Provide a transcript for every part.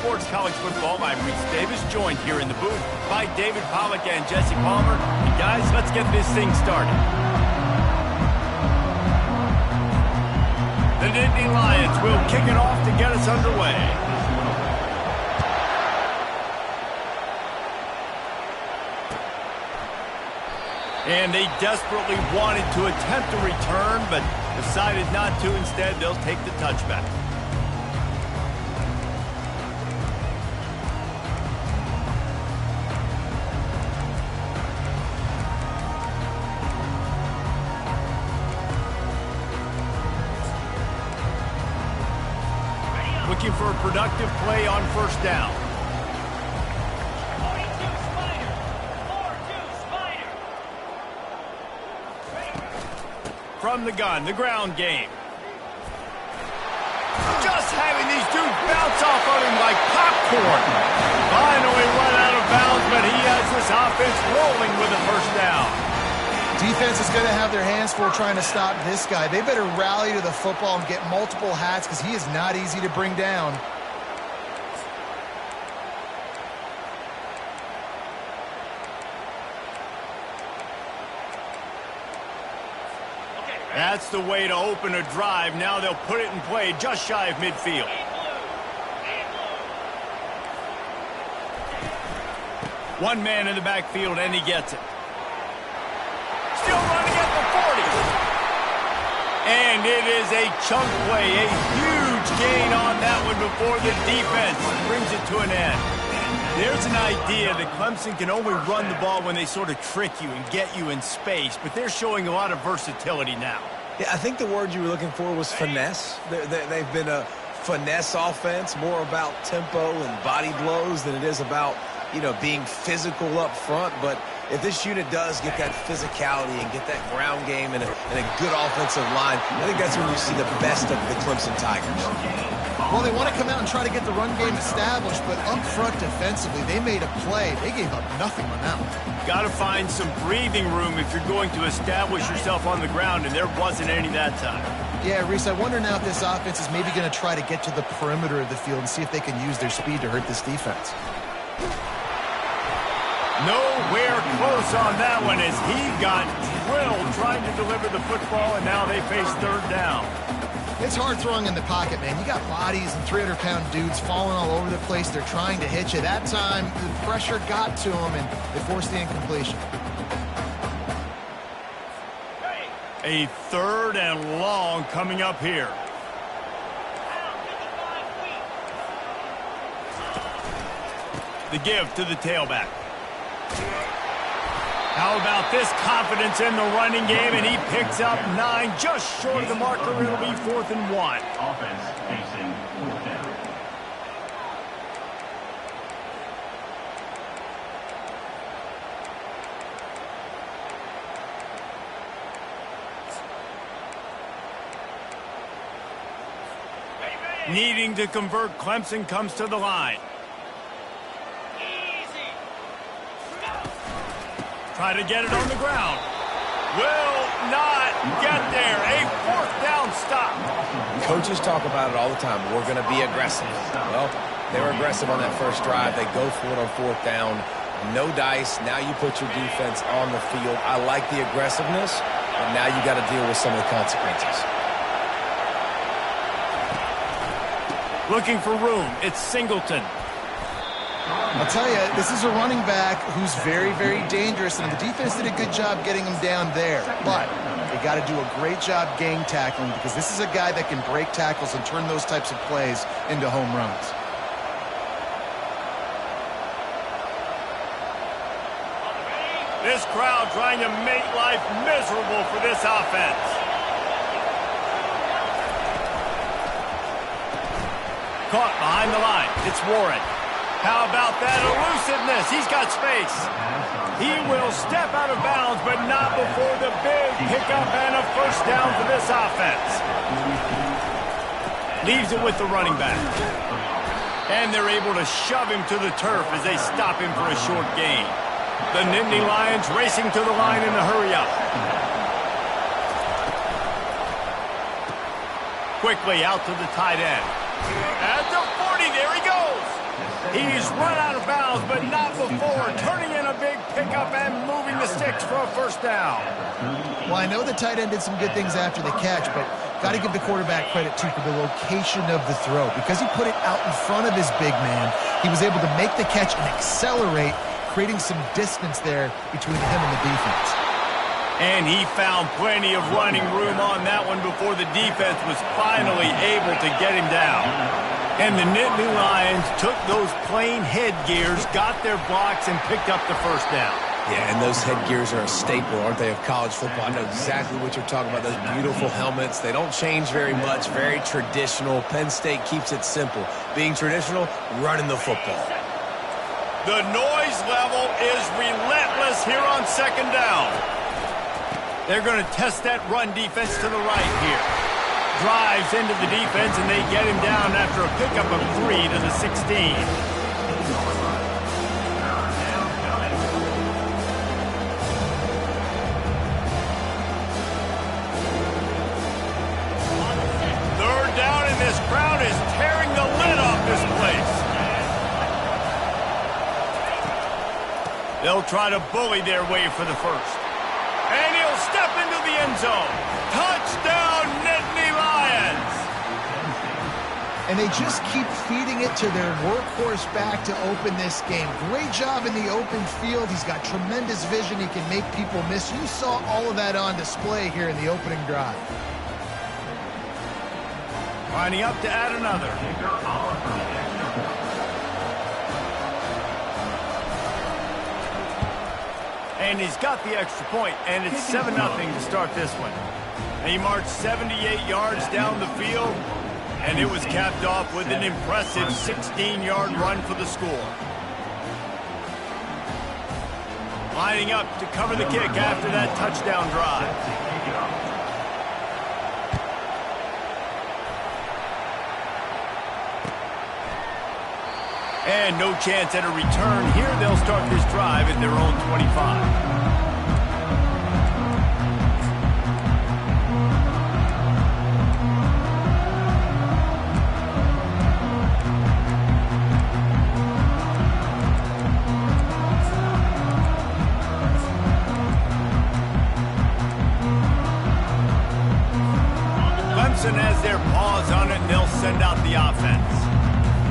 Sports College Football. I'm Reese Davis, joined here in the booth by David Pollack and Jesse Palmer. And guys, let's get this thing started. The Nittany Lions will kick it off to get us underway. And they desperately wanted to attempt a return, but decided not to. Instead, they'll take the touchback. Looking for a productive play on first down. From the gun, the ground game. Just having these dudes bounce off of him like popcorn. Finally run out of bounds, but he has this offense rolling with a first down. Defense is going to have their hands full trying to stop this guy. They better rally to the football and get multiple hats because he is not easy to bring down. That's the way to open a drive. Now they'll put it in play just shy of midfield. One man in the backfield, and he gets it. Still running at the 40. And it is a chunk play, a huge gain on that one before the defense brings it to an end. There's an idea that Clemson can only run the ball when they sort of trick you and get you in space, but they're showing a lot of versatility now. Yeah, I think the word you were looking for was finesse. They've been a finesse offense, more about tempo and body blows than it is about, being physical up front. But if this unit does get that physicality and get that ground game and a good offensive line, I think that's when you see the best of the Clemson Tigers. Well, they want to come out and try to get the run game established, but up front defensively, they made a play. They gave up nothing on that one. Got to find some breathing room if you're going to establish yourself on the ground, and there wasn't any that time. Yeah, Reese, I wonder now if this offense is maybe going to try to get to the perimeter of the field and see if they can use their speed to hurt this defense. Nowhere close on that one as he got drilled trying to deliver the football, and now they face third down. It's hard throwing in the pocket, man. You got bodies and 300-pound dudes falling all over the place. They're trying to hit you. That time, the pressure got to them, and they forced the incompletion. A third and long coming up here. The give to the tailback. How about this confidence in the running game, and he picks up 9, just short of the marker. It'll be 4th and 1. Offense facing 4th down. Needing to convert, Clemson comes to the line. Try to get it on the ground. Will not get there. A 4th down stop. Coaches talk about it all the time. We're going to be aggressive. Well, they were aggressive on that first drive. They go for it on 4th down. No dice. Now you put your defense on the field. I like the aggressiveness, but now you got to deal with some of the consequences. Looking for room. It's Singleton. I'll tell you, this is a running back who's very, very dangerous, and the defense did a good job getting him down there. But they got to do a great job gang tackling because this is a guy that can break tackles and turn those types of plays into home runs. This crowd trying to make life miserable for this offense. Caught behind the line. It's Warren. How about that elusiveness? He's got space. He will step out of bounds, but not before the big pickup and a first down for this offense. Leaves it with the running back. And they're able to shove him to the turf as they stop him for a short gain. The Nittany Lions racing to the line in a hurry-up. Quickly out to the tight end. At the 40, there he goes. He's run out of bounds, but not before turning in a big pickup and moving the sticks for a first down. Well, I know the tight end did some good things after the catch, but got to give the quarterback credit, too, for the location of the throw. Because he put it out in front of his big man, he was able to make the catch and accelerate, creating some distance there between him and the defense. And he found plenty of running room on that one before the defense was finally able to get him down. And the Nittany Lions took those plain headgears, got their blocks, and picked up the first down. Yeah, and those headgears are a staple, aren't they, of college football? I know exactly what you're talking about, those beautiful helmets. They don't change very much, very traditional. Penn State keeps it simple. Being traditional, running the football. The noise level is relentless here on second down. They're going to test that run defense to the right here. Drives into the defense, and they get him down after a pickup of 3 to the 16. Third down, and this crowd is tearing the lid off this place. They'll try to bully their way for the first. And he'll step into the end zone. Touchdown, Nittany Lions! And they just keep feeding it to their workhorse back to open this game. Great job in the open field. He's got tremendous vision. He can make people miss. You saw all of that on display here in the opening drive. Lining up to add another. And he's got the extra point, and it's 7-0 to start this one. And he marched 78 yards down the field, and it was capped off with an impressive 16-yard run for the score. Lining up to cover the kick after that touchdown drive. And no chance at a return here. They'll start this drive at their own 25. Clemson has their paws on it, and they'll send out the offense.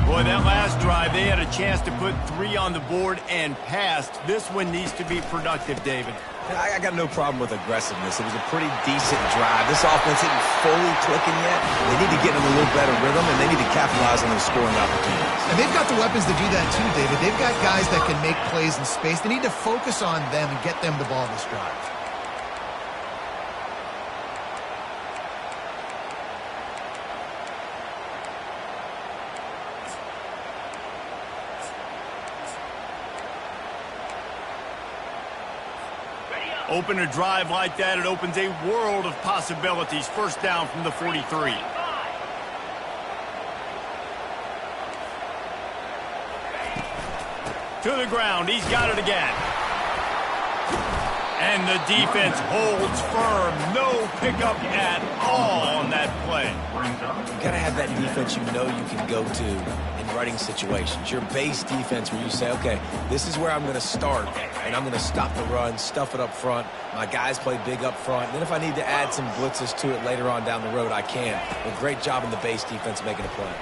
Boy, that last drive, they had a chance to put 3 on the board and passed. This one needs to be productive, David. I got no problem with aggressiveness. It was a pretty decent drive. This offense isn't fully clicking yet. They need to get in a little better rhythm, and they need to capitalize on those scoring opportunities. And they've got the weapons to do that too, David. They've got guys that can make plays in space. They need to focus on them and get them the ball this drive. Open a drive like that, it opens a world of possibilities. First down from the 43. To the ground, he's got it again. And the defense holds firm. No pickup at all on that play. You got to have that defense you know you can go to in running situations. Your base defense where you say, okay, this is where I'm going to start, and I'm going to stop the run, stuff it up front. My guys play big up front. And then if I need to add some blitzes to it later on down the road, I can. But great job in the base defense making a play.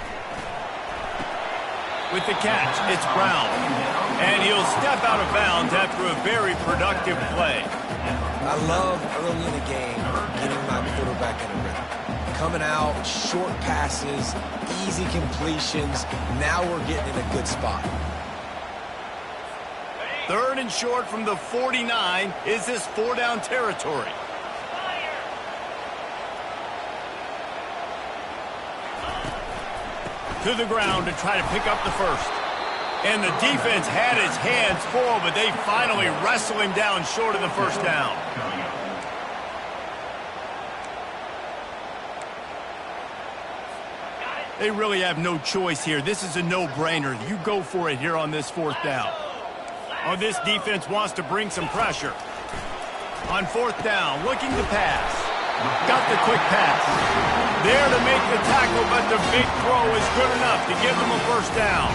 With the catch, it's Brown. And he'll step out of bounds after a very productive play. I love early in the game getting my quarterback in a rhythm. Coming out, short passes, easy completions. Now we're getting in a good spot. Third and short from the 49. Is this 4-down territory? To the ground to try to pick up the first. And the defense had his hands full, but they finally wrestle him down short of the first down. They really have no choice here. This is a no-brainer. You go for it here on this 4th down. Oh, this defense wants to bring some pressure. On 4th down, looking to pass. Got the quick pass. There to make the tackle, but the big throw is good enough to give them a first down.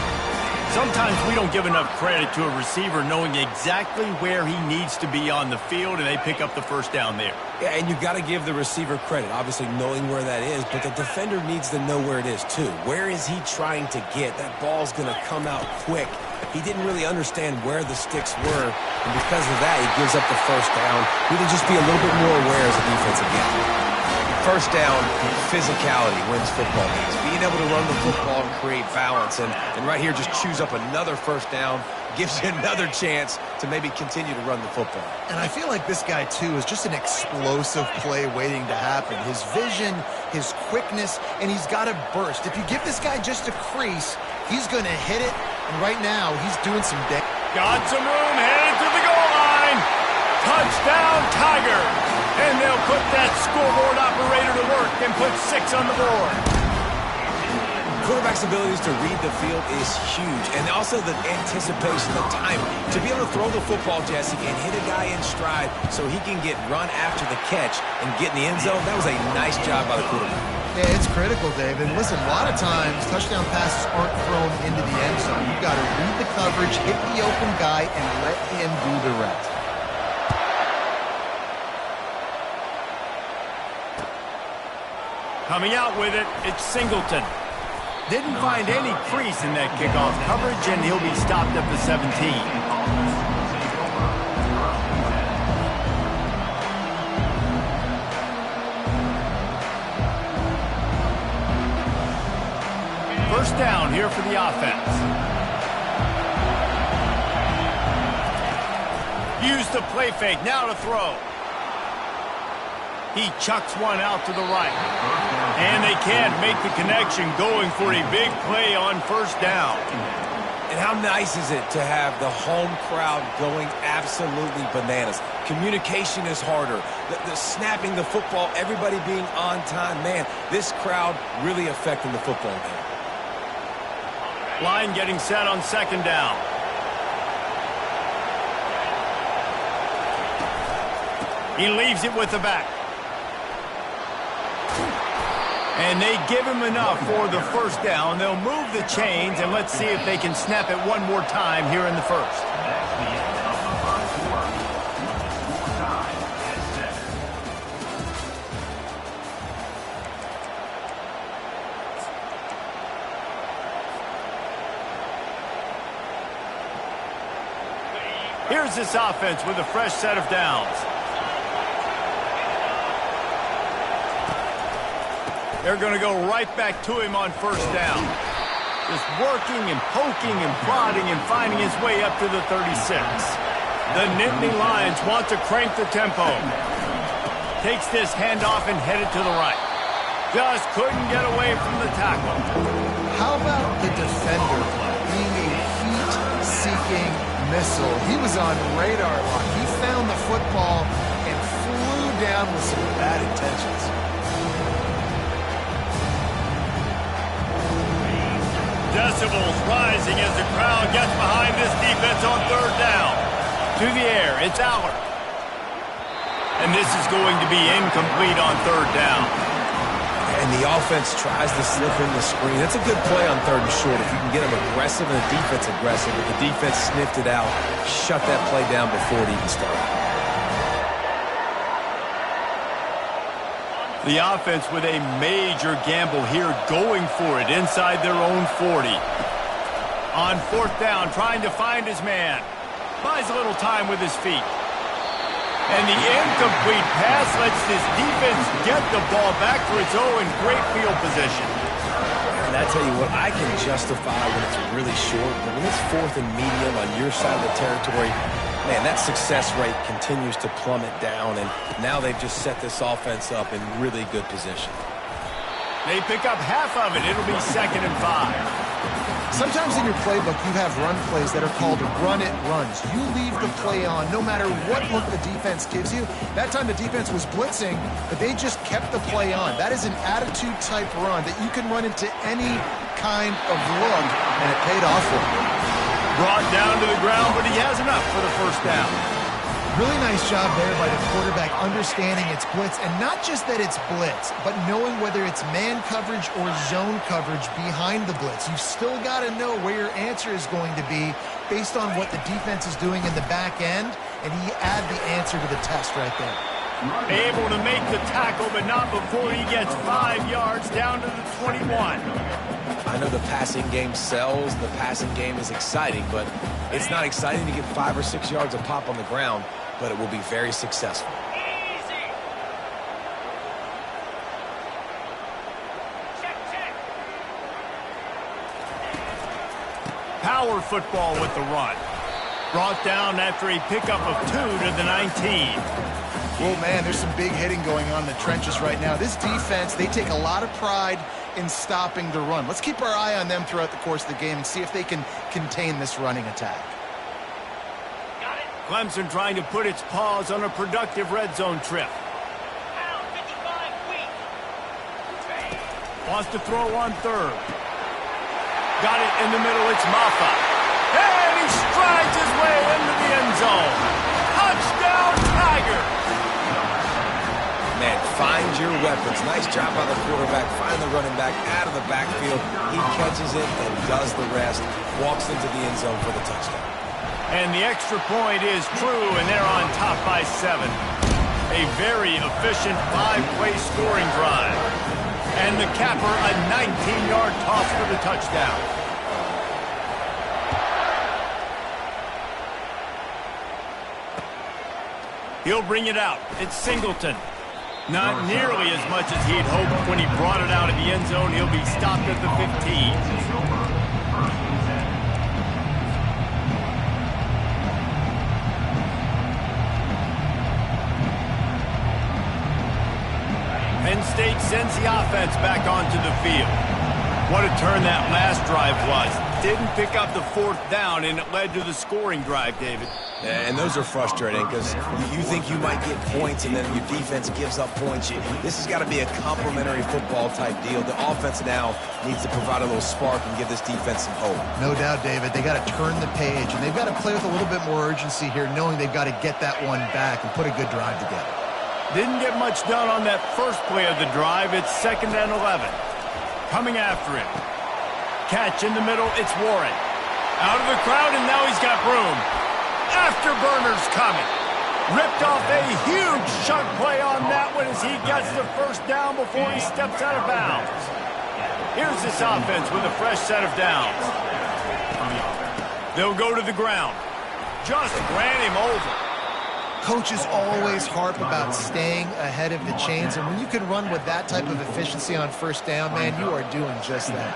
Sometimes we don't give enough credit to a receiver knowing exactly where he needs to be on the field, and they pick up the first down there. Yeah, and you've got to give the receiver credit, obviously knowing where that is, but the defender needs to know where it is too. Where is he trying to get? That ball's going to come out quick. He didn't really understand where the sticks were, and because of that, he gives up the first down. We need to just be a little bit more aware as a defensive game. First down, physicality wins football games. Being able to run the football and create balance. And right here, just choose up another first down, gives you another chance to maybe continue to run the football. And I feel like this guy, too, is just an explosive play waiting to happen. His vision, his quickness, and he's got to burst. If you give this guy just a crease, he's going to hit it. And right now, he's doing some damage. Got some room, headed to the goal line. Touchdown, Tigers. And they'll put that scoreboard operator to work and put 6 on the board. Quarterback's abilities to read the field is huge. And also the anticipation, the timing. To be able to throw the football, Jesse, and hit a guy in stride so he can get run after the catch and get in the end zone, that was a nice job by the quarterback. Yeah, it's critical, Dave. And listen, a lot of times, touchdown passes aren't thrown into the end zone. You've got to read the coverage, hit the open guy, and let him do the rest. Coming out with it, it's Singleton. Didn't find any crease in that kickoff coverage, and he'll be stopped at the 17. First down here for the offense. Use the play fake, now to throw. He chucks one out to the right. And they can't make the connection, going for a big play on first down. And how nice is it to have the home crowd going absolutely bananas? Communication is harder. The snapping the football, everybody being on time. Man, this crowd really affecting the football game. Line getting set on second down. He leaves it with the back. And they give him enough for the first down. They'll move the chains, and let's see if they can snap it one more time here in the first. Here's this offense with a fresh set of downs. They're going to go right back to him on first down. Just working and poking and prodding and finding his way up to the 36. The Nittany Lions want to crank the tempo. Takes this handoff and headed to the right. Just couldn't get away from the tackle. How about the defender being a heat-seeking missile? He was on radar lock. He found the football and flew down with some bad intentions. Decibels rising as the crowd gets behind this defense on third down. To the air, it's Aller. And this is going to be incomplete on third down. And the offense tries to slip in the screen. That's a good play on third and short if you can get them aggressive and the defense aggressive. But the defense sniffed it out, shut that play down before it even started. The offense with a major gamble here, going for it inside their own 40. On fourth down, trying to find his man. Buys a little time with his feet. And the incomplete pass lets this defense get the ball back for its own great field position. And I tell you what, I can justify when it's really short, but when it's fourth and medium on your side of the territory, man, that success rate continues to plummet down, and now they've just set this offense up in really good position. They pick up half of it. It'll be 2nd and 5. Sometimes in your playbook, you have run plays that are called run-it runs. You leave the play on no matter what look the defense gives you. That time the defense was blitzing, but they just kept the play on. That is an attitude-type run that you can run into any kind of look, and it paid off for him. Brought down to the ground, but he has enough for the first down. Really nice job there by the quarterback understanding it's blitz, and not just that it's blitz, but knowing whether it's man coverage or zone coverage behind the blitz. You've still got to know where your answer is going to be based on what the defense is doing in the back end, and he add the answer to the test right there. Able to make the tackle, but not before he gets 5 yards down to the 21. I know the passing game sells, the passing game is exciting, but it's not exciting to get 5 or 6 yards of pop on the ground, but it will be very successful. Power football with the run. Brought down after a pickup of 2 to the 19. Well, man, there's some big hitting going on in the trenches right now. This defense, they take a lot of pride in stopping the run. Let's keep our eye on them throughout the course of the game and see if they can contain this running attack. Clemson trying to put its paws on a productive red zone trip. Wants to throw on third. Got it in the middle, it's Maffa. And he strides his way into the end zone. Touchdown, Tiger! Man, find your weapons. Nice job by the quarterback. Find the running back out of the backfield. He catches it and does the rest. Walks into the end zone for the touchdown. And the extra point is true, and they're on top by 7. A very efficient 5-play scoring drive. And the capper, a 19-yard toss for the touchdown. He'll bring it out. It's Singleton. Not nearly as much as he'd hoped when he brought it out of the end zone. He'll be stopped at the 15. Penn State sends the offense back onto the field. What a turn that last drive was. Didn't pick up the 4th down, and it led to the scoring drive, David. Yeah, and those are frustrating because you think you might get points and then your defense gives up points. This has got to be a complementary football type deal. The offense now needs to provide a little spark and give this defense some hope. No doubt, David. They got to turn the page, and they've got to play with a little bit more urgency here, knowing they've got to get that one back and put a good drive together. Didn't get much done on that first play of the drive. It's 2nd and 11. Coming after him. Catch in the middle. It's Warren. Out of the crowd, and now he's got room. Afterburner's coming. Ripped off a huge chunk play on that one as he gets the 1st down before he steps out of bounds. Here's this offense with a fresh set of downs. They'll go to the ground. Just ran him over. Coaches always harp about staying ahead of the chains, and when you can run with that type of efficiency on 1st down, man, you are doing just that.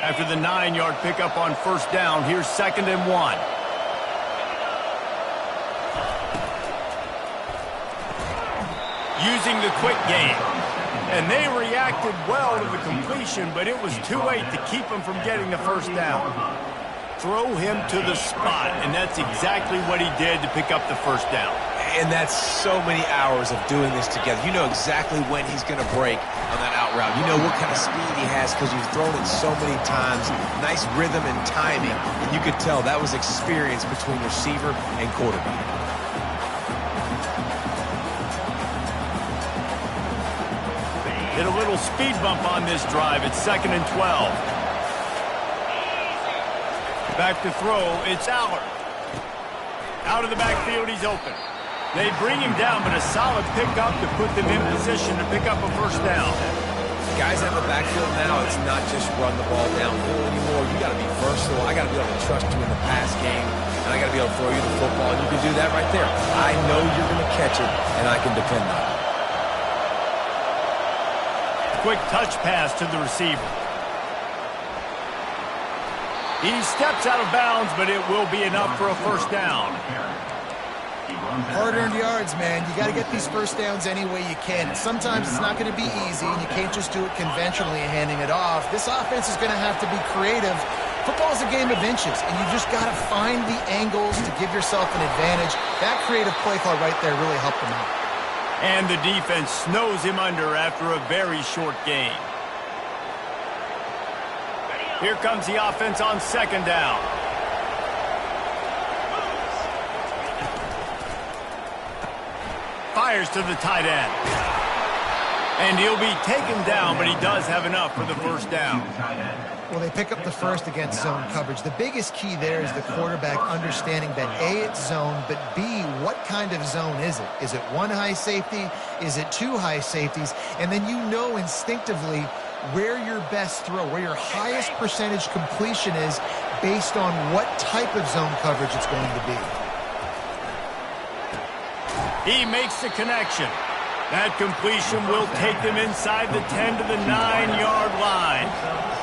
After the 9-yard pickup on 1st down, here's 2nd and 1. Using the quick game. And they reacted well to the completion, but it was too late to keep him from getting the 1st down. Throw him to the spot, and that's exactly what he did to pick up the 1st down. And that's so many hours of doing this together. You know exactly when he's going to break on that out route. You know what kind of speed he has because you've thrown it so many times. Nice rhythm and timing. And you could tell that was experience between receiver and quarterback. Hit a little speed bump on this drive. It's 2nd and 12. Back to throw. It's Aller. Out of the backfield, he's open. They bring him down, but a solid pickup to put them in position to pick up a 1st down. Guys out in the backfield now, it's not just run the ball downhill anymore. You got to be versatile. I got to be able to trust you in the pass game, and I got to be able to throw you the football, and you can do that right there. I know you're going to catch it, and I can depend on it. Quick touch pass to the receiver. He steps out of bounds, but it will be enough for a 1st down. Hard-earned yards, man. You got to get these 1st downs any way you can. And sometimes it's not going to be easy, and you can't just do it conventionally and handing it off. This offense is going to have to be creative. Football is a game of inches, and you just got to find the angles to give yourself an advantage. That creative play call right there really helped them out. And the defense snows him under after a very short gain. Here comes the offense on second down. Fires to the tight end. And he'll be taken down, but he does have enough for the first down. Well, they pick up the first against zone coverage. The biggest key there is the quarterback understanding that A, it's zone, but B, what kind of zone is it? Is it one high safety? Is it two high safeties? And then you know instinctively where your best throw, where your highest percentage completion is based on what type of zone coverage it's going to be. He makes the connection. That completion will take them inside the 10 to the 9-yard line.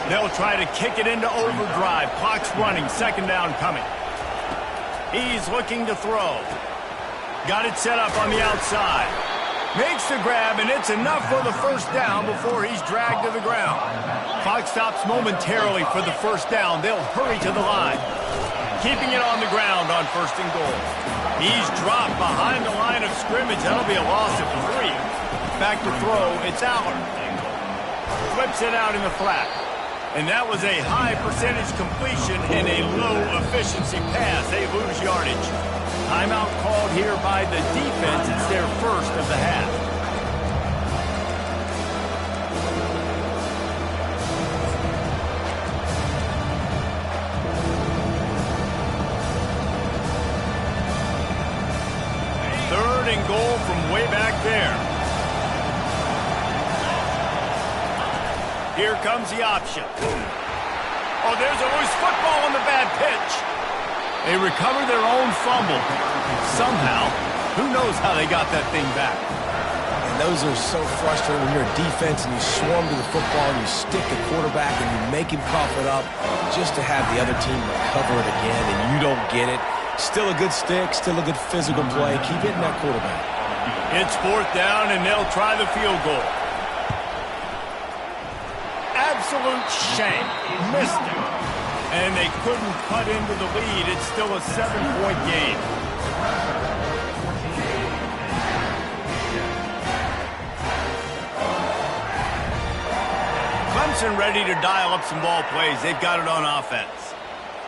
They'll try to kick it into overdrive. Clock's running. Second down coming. He's looking to throw. Got it set up on the outside. Makes the grab, and it's enough for the first down before he's dragged to the ground. Clock stops momentarily for the first down. They'll hurry to the line. Keeping it on the ground on first and goal. He's dropped behind the line of scrimmage. That'll be a loss of 3. Back to throw. It's Allard. Flips it out in the flat. And that was a high percentage completion and a low efficiency pass. They lose yardage. Timeout called here by the defense. It's their first of the half. Third and goal from way back there. Here comes the option. Oh, there's a loose football on the bad pitch. They recover their own fumble. Somehow, who knows how they got that thing back. And those are so frustrating when you're a defense and you swarm to the football and you stick the quarterback and you make him cough it up just to have the other team recover it again and you don't get it. Still a good stick, still a good physical play. Keep hitting that quarterback. It's fourth down, and they'll try the field goal. Absolute shame. Missed it. And they couldn't cut into the lead. It's still a 7-point game. Clemson ready to dial up some ball plays. They've got it on offense.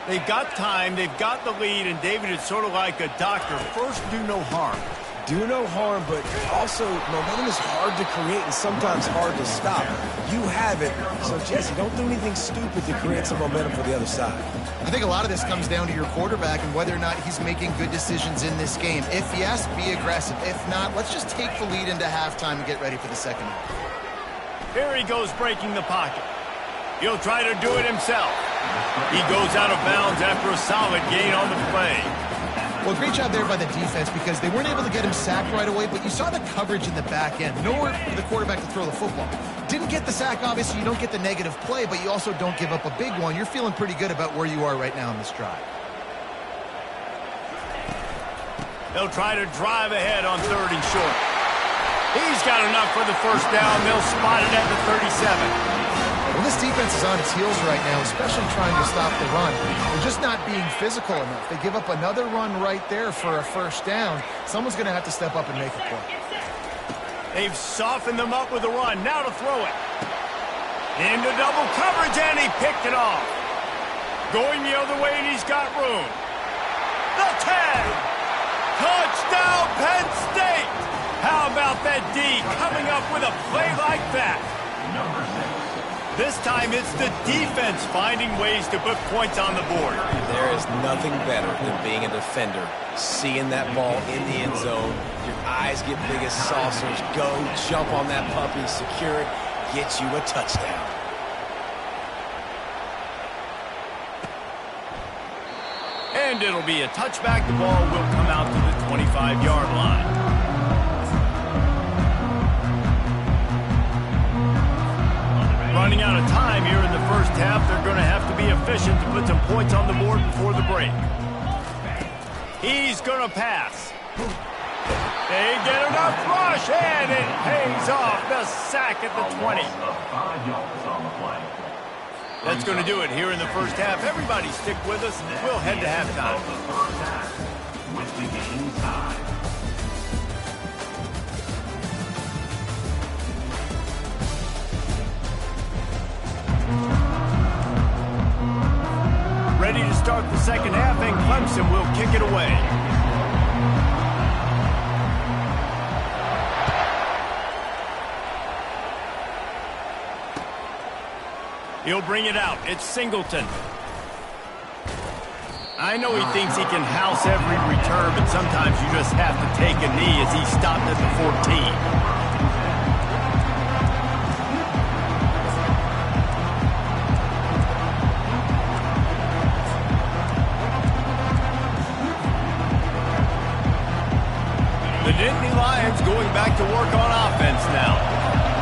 They've got time, they've got the lead, and David, it's sort of like a doctor. First, do no harm. Do no harm, but also momentum is hard to create and sometimes hard to stop. You have it, so Jesse, don't do anything stupid to create some momentum for the other side. I think a lot of this comes down to your quarterback and whether or not he's making good decisions in this game. If yes, be aggressive. If not, let's just take the lead into halftime and get ready for the second half. Here he goes breaking the pocket. He'll try to do it himself. He goes out of bounds after a solid gain on the play. Well, great job there by the defense because they weren't able to get him sacked right away, but you saw the coverage in the back end. Nowhere for the quarterback to throw the football. Didn't get the sack, obviously. You don't get the negative play, but you also don't give up a big one. You're feeling pretty good about where you are right now in this drive. They'll try to drive ahead on third and short. He's got enough for the first down. They'll spot it at the 37. Well, this defense is on its heels right now, especially trying to stop the run. They're just not being physical enough. They give up another run right there for a first down. Someone's going to have to step up and make a play. They've softened them up with a run. Now to throw it. Into double coverage, and he picked it off. Going the other way, and he's got room. The 10. Touchdown, Penn State. How about that D coming up with a play like that? Number 6. This time it's the defense finding ways to put points on the board. There is nothing better than being a defender. Seeing that ball in the end zone, your eyes get big as saucers. Go, jump on that puppy, secure it, get you a touchdown. And it'll be a touchback. The ball will come out to the 25-yard line. Running out of time here in the first half. They're going to have to be efficient to put some points on the board before the break. He's going to pass. They get enough rush, and it pays off. The sack at the 20. That's going to do it here in the first half. Everybody stick with us. We'll head to halftime. With the game time. start the second half, and Clemson will kick it away. He'll bring it out. It's Singleton. I know he thinks he can house every return, but sometimes you just have to take a knee as he stopped at the 14. The Nittany Lions going back to work on offense now.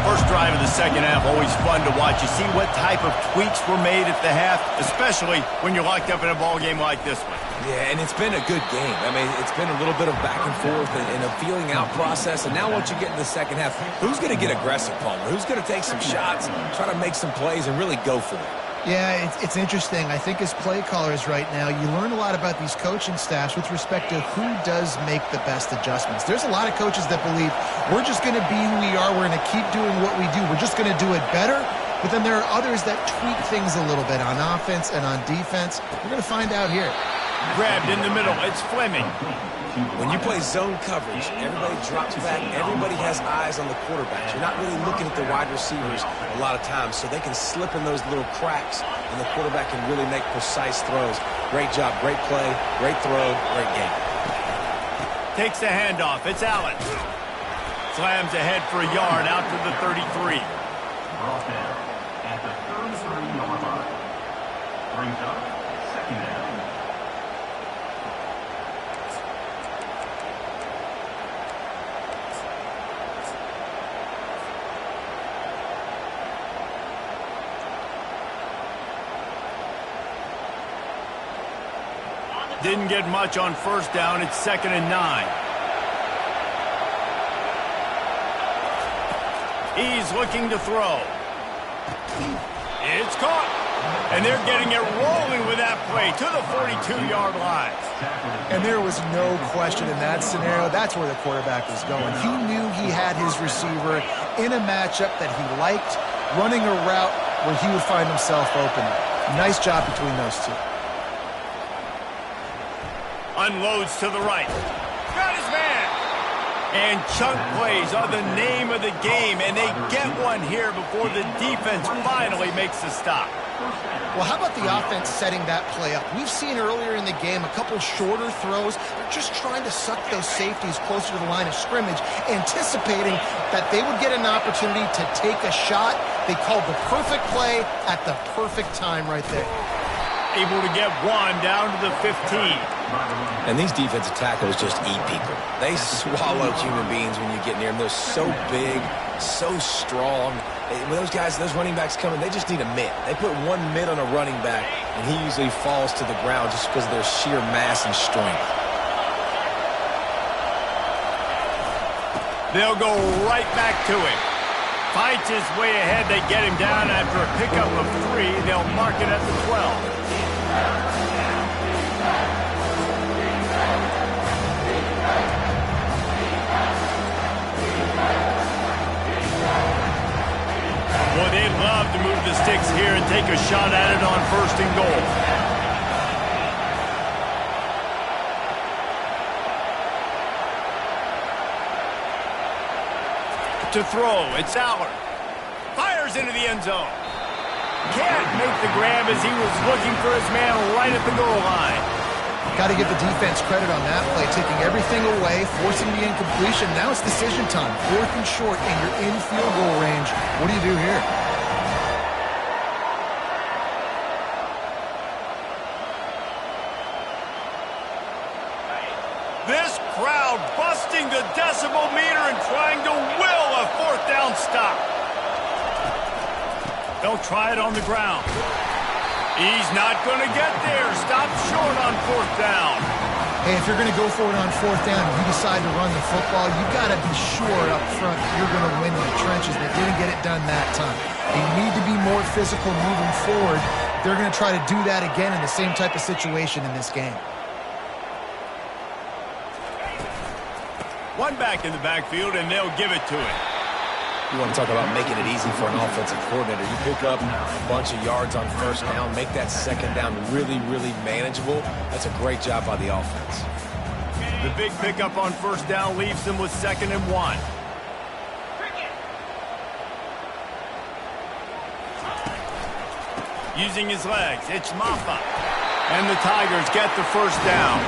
First drive of the second half, always fun to watch. You see what type of tweaks were made at the half, especially when you're locked up in a ball game like this one. Yeah, and it's been a good game. I mean, it's been a little bit of back and forth and a feeling out process. And now once you get in the second half, who's going to get aggressive, Palmer? Who's going to take some shots, try to make some plays, and really go for it? Yeah, it's interesting. I think as play callers right now, you learn a lot about these coaching staffs with respect to who does make the best adjustments. There's a lot of coaches that believe we're just going to be who we are. We're going to keep doing what we do. We're just going to do it better. But then there are others that tweak things a little bit on offense and on defense. We're going to find out here. Grabbed in the middle. It's Fleming. When you play zone coverage, everybody drops back. Everybody has eyes on the quarterbacks. You're not really looking at the wide receivers a lot of times, so they can slip in those little cracks, and the quarterback can really make precise throws. Great job, great play, great throw, great game. Takes the handoff. It's Allen. Slams ahead for a yard out to the 33. Brought down at the 33-yard line. Brings up second down. Didn't get much on first down. It's 2nd and 9. He's looking to throw. It's caught. And they're getting it rolling with that play to the 42-yard line. And there was no question in that scenario. That's where the quarterback was going. He knew he had his receiver in a matchup that he liked, running a route where he would find himself open. Nice job between those two. Unloads to the right. Got his man. And chunk plays are the name of the game, and they get one here before the defense finally makes the stop. Well, how about the offense setting that play up? We've seen earlier in the game a couple shorter throws. They're just trying to suck those safeties closer to the line of scrimmage, anticipating that they would get an opportunity to take a shot. They called the perfect play at the perfect time right there. Able to get one down to the 15. And these defensive tackles just eat people. They swallow human beings when you get near them. They're so big, so strong. When those guys, those running backs come in, they just need a mitt. They put one mitt on a running back, and he usually falls to the ground just because of their sheer mass and strength. They'll go right back to him. Fights his way ahead. They get him down after a pickup of 3. They'll mark it at the 12. Boy, they'd love to move the sticks here and take a shot at it on 1st and goal. To throw, it's Allard. Fires into the end zone. Can't make the grab as he was looking for his man right at the goal line. Got to give the defense credit on that play, taking everything away, forcing the incompletion. Now it's decision time. 4th and short, and you're in field goal range. What do you do here? This crowd busting the decibel meter and trying to will a 4th down stop. They'll try it on the ground. He's not going to get there. Stop short on 4th down. Hey, if you're going to go for it on 4th down and you decide to run the football, you've got to be sure up front you're going to win in the trenches. They didn't get it done that time. They need to be more physical moving forward. They're going to try to do that again in the same type of situation in this game. One back in the backfield, and they'll give it to him. You want to talk about making it easy for an offensive coordinator. You pick up a bunch of yards on first down, make that second down really, really manageable. That's a great job by the offense. The big pickup on first down leaves them with 2nd and 1. Using his legs, it's Maffa. And the Tigers get the first down.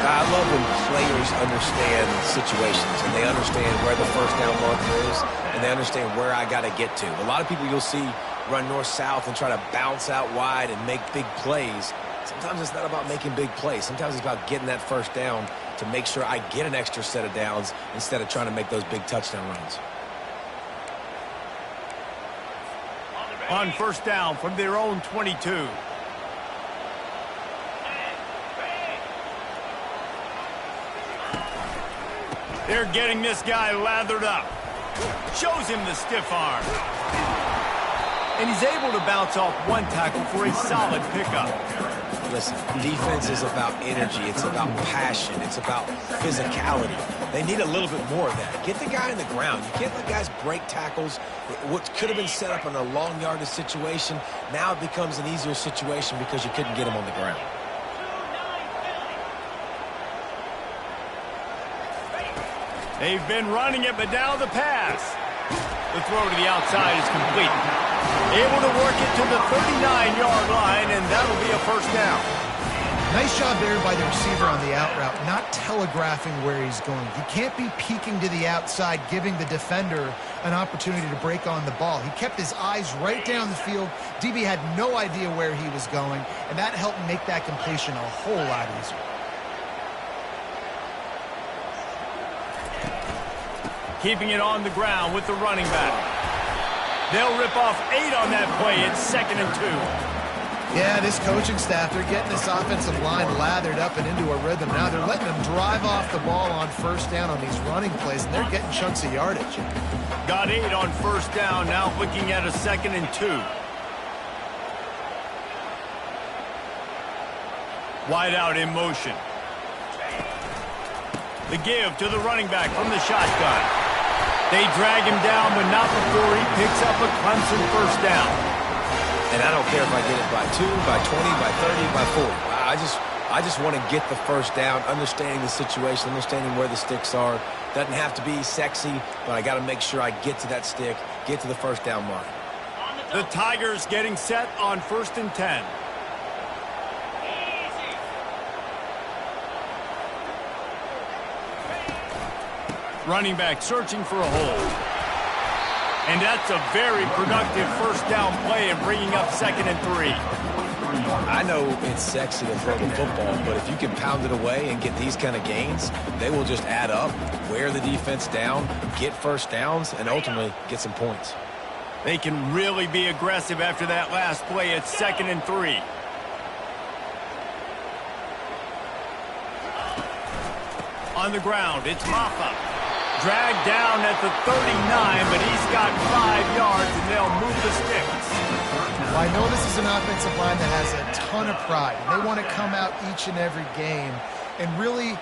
I love when players understand situations and they understand where the first down marker is and they understand where I got to get to. A lot of people you'll see run north-south and try to bounce out wide and make big plays. Sometimes it's not about making big plays. Sometimes it's about getting that first down to make sure I get an extra set of downs instead of trying to make those big touchdown runs. On first down from their own 22. They're getting this guy lathered up. Shows him the stiff arm. And he's able to bounce off one tackle for a solid pickup. Listen, defense is about energy. It's about passion. It's about physicality. They need a little bit more of that. Get the guy in the ground. You can't let guys break tackles. What could have been set up in a long yardage situation, now it becomes an easier situation because you couldn't get him on the ground. They've been running it, but now the pass. The throw to the outside is complete. Able to work it to the 39-yard line, and that'll be a first down. Nice job there by the receiver on the out route, not telegraphing where he's going. You can't be peeking to the outside, giving the defender an opportunity to break on the ball. He kept his eyes right down the field. DB had no idea where he was going, and that helped make that completion a whole lot easier. Keeping it on the ground with the running back. They'll rip off 8 on that play. It's 2nd and 2. Yeah, this coaching staff, they're getting this offensive line lathered up and into a rhythm. Now they're letting them drive off the ball on first down on these running plays, and they're getting chunks of yardage. Got 8 on first down, now looking at a 2nd and 2. Wide out in motion. The give to the running back from the shotgun. They drag him down, but not before he picks up a Clemson first down. And I don't care if I get it by 2, by 20, by 30, by 40. I just want to get the first down, understanding the situation, understanding where the sticks are. Doesn't have to be sexy, but I got to make sure I get to that stick, get to the first down mark. The Tigers getting set on 1st and 10. Running back searching for a hole. And that's a very productive first down play and bringing up 2nd and 3. I know it's sexy to throw the football, but if you can pound it away and get these kind of gains, they will just add up, wear the defense down, get first downs, and ultimately get some points. They can really be aggressive after that last play. It's 2nd and 3. On the ground, it's Maffa. Dragged down at the 39, but he's got 5 yards, and they'll move the sticks. Well, I know this is an offensive line that has a ton of pride. They want to come out each and every game and really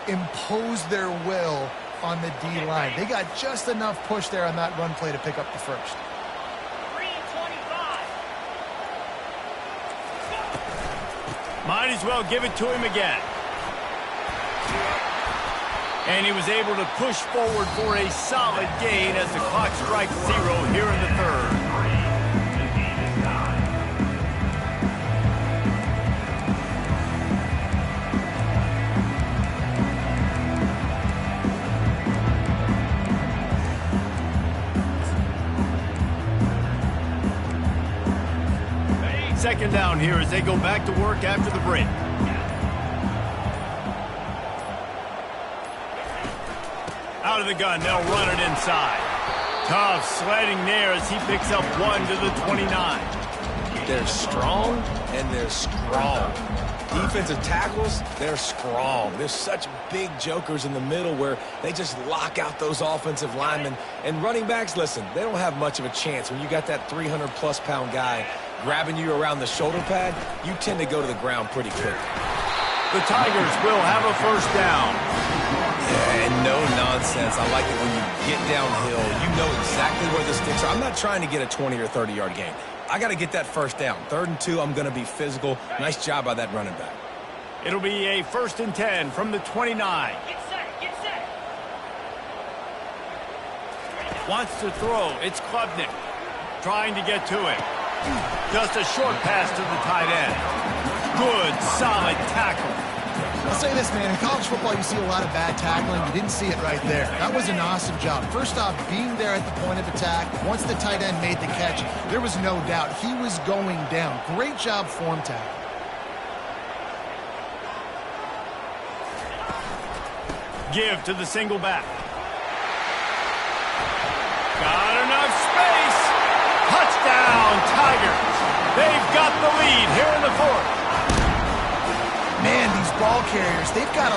impose their will on the D-line. They got just enough push there on that run play to pick up the first. Might as well give it to him again. And he was able to push forward for a solid gain as the clock strikes 0 here in the 3rd. Second down here as they go back to work after the break. Out of the gun, they'll run it inside. Tough sledding there as he picks up 1 to the 29. They're strong and they're strong. Defensive tackles, they're strong. There's such big jokers in the middle where they just lock out those offensive linemen. And running backs, listen, they don't have much of a chance. When you got that 300-plus pound guy grabbing you around the shoulder pad, you tend to go to the ground pretty quick. The Tigers will have a first down. Yeah, and no nonsense. no-nonsense. I like it when you get downhill. You know exactly where the sticks are. I'm not trying to get a 20 or 30-yard gain. I got to get that first down. 3rd and 2, I'm going to be physical. Nice job by that running back. It'll be a 1st and 10 from the 29. Get set, get set. Wants to throw. It's Klubnik trying to get to him. Just a short pass to the tight end. Good, solid tackle. I'll say this, man. In college football, you see a lot of bad tackling. You didn't see it right there. That was an awesome job. First off, being there at the point of attack. Once the tight end made the catch, there was no doubt he was going down. Great job form tackle. Give to the single back. Got enough space. Touchdown, Tigers. They've got the lead here in the 4th. Man, these ball carriers, they've got a